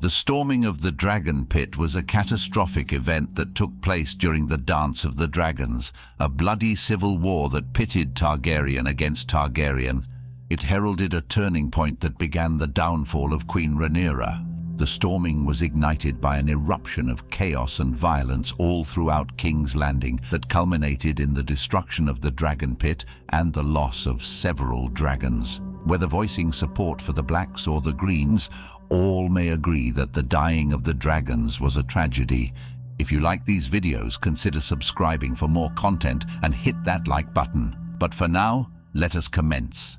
The storming of the Dragon Pit was a catastrophic event that took place during the Dance of the Dragons, a bloody civil war that pitted Targaryen against Targaryen. It heralded a turning point that began the downfall of Queen Rhaenyra. The storming was ignited by an eruption of chaos and violence all throughout King's Landing that culminated in the destruction of the Dragon Pit and the loss of several dragons. Whether voicing support for the Blacks or the Greens, all may agree that the dying of the dragons was a tragedy. If you like these videos, consider subscribing for more content and hit that like button. But for now, let us commence.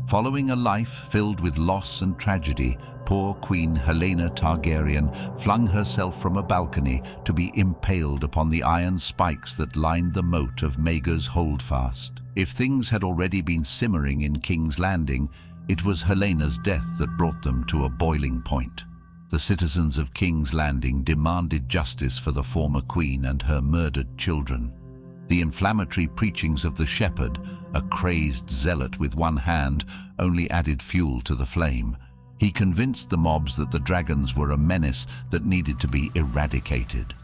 Following a life filled with loss and tragedy, poor Queen Helaena Targaryen flung herself from a balcony to be impaled upon the iron spikes that lined the moat of Maegor's Holdfast. If things had already been simmering in King's Landing, it was Helena's death that brought them to a boiling point. The citizens of King's Landing demanded justice for the former queen and her murdered children. The inflammatory preachings of the shepherd, a crazed zealot with one hand, only added fuel to the flame. He convinced the mobs that the dragons were a menace that needed to be eradicated.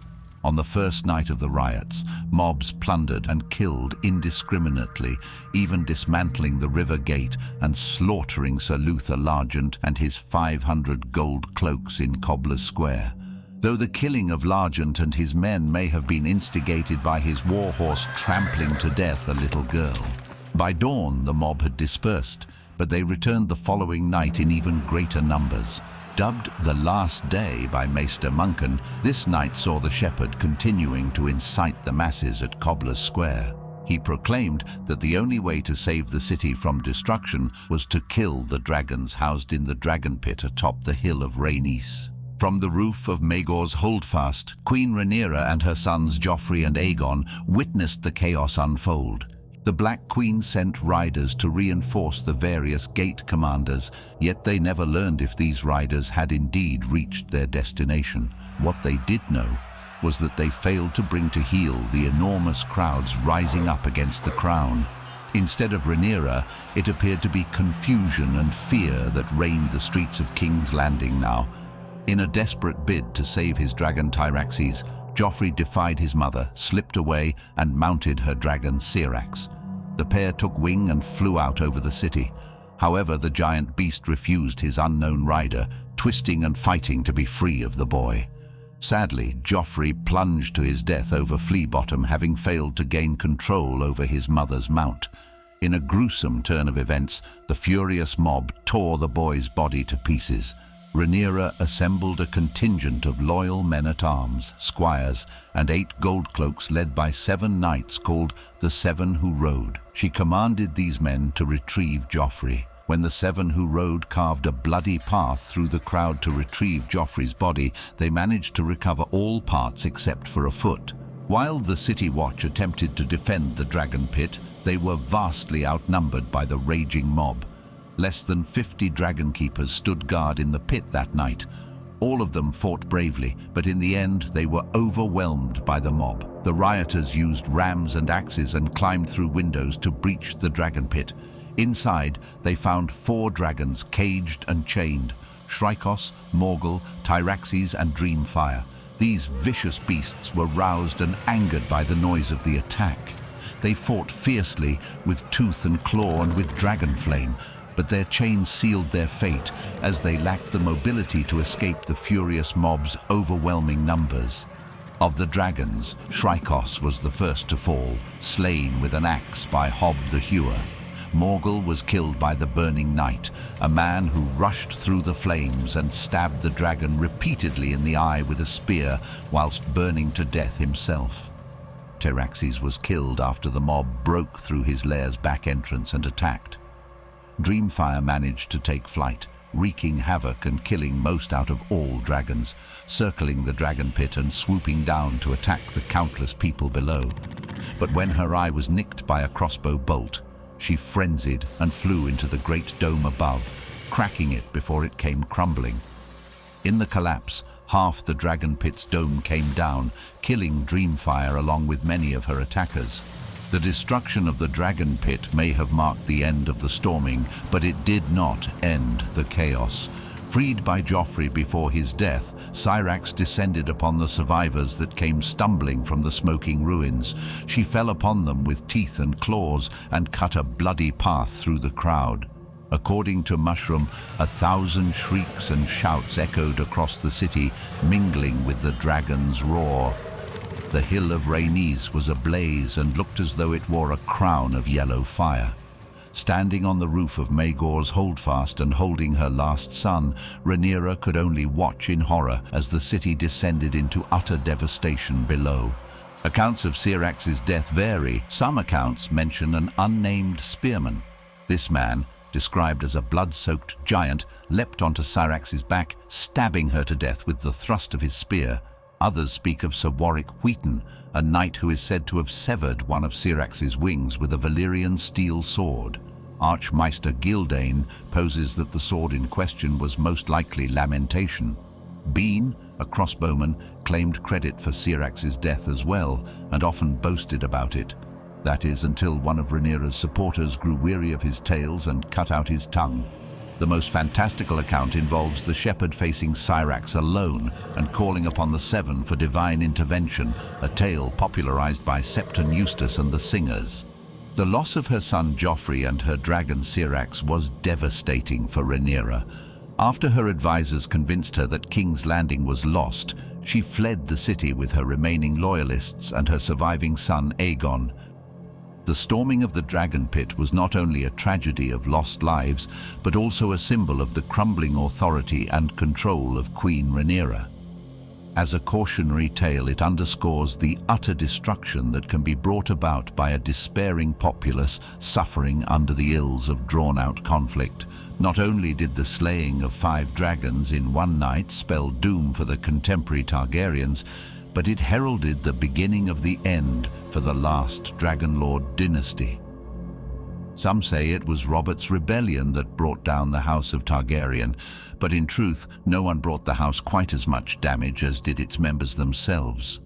On the first night of the riots, mobs plundered and killed indiscriminately, even dismantling the river gate and slaughtering Sir Luther Largent and his 500 gold cloaks in Cobbler's Square. Though the killing of Largent and his men may have been instigated by his warhorse trampling to death a little girl. By dawn, the mob had dispersed, but they returned the following night in even greater numbers. Dubbed the Last Day by Maester Munken, this night saw the shepherd continuing to incite the masses at Cobbler's Square. He proclaimed that the only way to save the city from destruction was to kill the dragons housed in the Dragon Pit atop the hill of Rhaenys. From the roof of Maegor's Holdfast, Queen Rhaenyra and her sons Joffrey and Aegon witnessed the chaos unfold. The Black Queen sent riders to reinforce the various gate commanders, yet they never learned if these riders had indeed reached their destination. What they did know was that they failed to bring to heel the enormous crowds rising up against the crown. Instead of Rhaenyra, it appeared to be confusion and fear that reigned the streets of King's Landing now. In a desperate bid to save his dragon Tyraxes, Joffrey defied his mother, slipped away, and mounted her dragon Syrax. The pair took wing and flew out over the city. However, the giant beast refused his unknown rider, twisting and fighting to be free of the boy. Sadly, Joffrey plunged to his death over Flea Bottom, having failed to gain control over his mother's mount. In a gruesome turn of events, the furious mob tore the boy's body to pieces. Rhaenyra assembled a contingent of loyal men-at-arms, squires, and 8 gold cloaks led by 7 knights called the Seven Who Rode. She commanded these men to retrieve Joffrey. When the 7 Who Rode carved a bloody path through the crowd to retrieve Joffrey's body, they managed to recover all parts except for a foot. While the City Watch attempted to defend the Dragon Pit, they were vastly outnumbered by the raging mob. Less than 50 dragon keepers stood guard in the pit that night. All of them fought bravely, but in the end they were overwhelmed by the mob. The rioters used rams and axes and climbed through windows to breach the dragon pit. Inside, they found 4 dragons caged and chained: Shrykos, Morgul, Tyraxes, and Dreamfire. These vicious beasts were roused and angered by the noise of the attack. They fought fiercely with tooth and claw and with dragon flame, but their chains sealed their fate as they lacked the mobility to escape the furious mob's overwhelming numbers. Of the dragons, Shrykos was the first to fall, slain with an axe by Hob the Hewer. Morgul was killed by the Burning Knight, a man who rushed through the flames and stabbed the dragon repeatedly in the eye with a spear whilst burning to death himself. Tyraxes was killed after the mob broke through his lair's back entrance and attacked. Dreamfire managed to take flight, wreaking havoc and killing most out of all dragons, circling the dragon pit and swooping down to attack the countless people below. But when her eye was nicked by a crossbow bolt, she frenzied and flew into the great dome above, cracking it before it came crumbling. In the collapse, half the dragon pit's dome came down, killing Dreamfire along with many of her attackers. The destruction of the Dragon Pit may have marked the end of the storming, but it did not end the chaos. Freed by Joffrey before his death, Syrax descended upon the survivors that came stumbling from the smoking ruins. She fell upon them with teeth and claws and cut a bloody path through the crowd. According to Mushroom, 1,000 shrieks and shouts echoed across the city, mingling with the dragon's roar. The hill of Rhaenys was ablaze and looked as though it wore a crown of yellow fire. Standing on the roof of Maegor's holdfast and holding her last son, Rhaenyra could only watch in horror as the city descended into utter devastation below. Accounts of Syrax's death vary. Some accounts mention an unnamed spearman. This man, described as a blood-soaked giant, leapt onto Syrax's back, stabbing her to death with the thrust of his spear. Others speak of Sir Warwick Wheaton, a knight who is said to have severed one of Syrax's wings with a Valyrian steel sword. Archmeister Gildane poses that the sword in question was most likely Lamentation. Bean, a crossbowman, claimed credit for Syrax's death as well, and often boasted about it. That is, until one of Rhaenyra's supporters grew weary of his tales and cut out his tongue. The most fantastical account involves the shepherd facing Syrax alone and calling upon the Seven for divine intervention, a tale popularized by Septon Eustace and the Singers. The loss of her son Joffrey and her dragon Syrax was devastating for Rhaenyra. After her advisors convinced her that King's Landing was lost, she fled the city with her remaining loyalists and her surviving son Aegon. The storming of the Dragonpit was not only a tragedy of lost lives, but also a symbol of the crumbling authority and control of Queen Rhaenyra. As a cautionary tale, it underscores the utter destruction that can be brought about by a despairing populace suffering under the ills of drawn-out conflict. Not only did the slaying of 5 dragons in one night spell doom for the contemporary Targaryens, but it heralded the beginning of the end for the last Dragonlord dynasty. Some say it was Robert's rebellion that brought down the House of Targaryen, but in truth, no one brought the house quite as much damage as did its members themselves.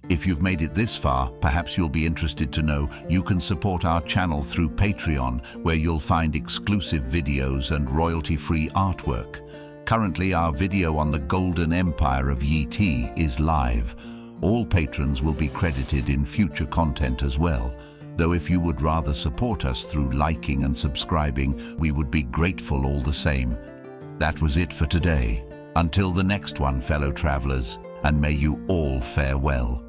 If you've made it this far, perhaps you'll be interested to know you can support our channel through Patreon, where you'll find exclusive videos and royalty-free artwork. Currently, our video on the Golden Empire of Yi Ti is live. All patrons will be credited in future content as well, though if you would rather support us through liking and subscribing, we would be grateful all the same. That was it for today. Until the next one, fellow travelers, and may you all fare well.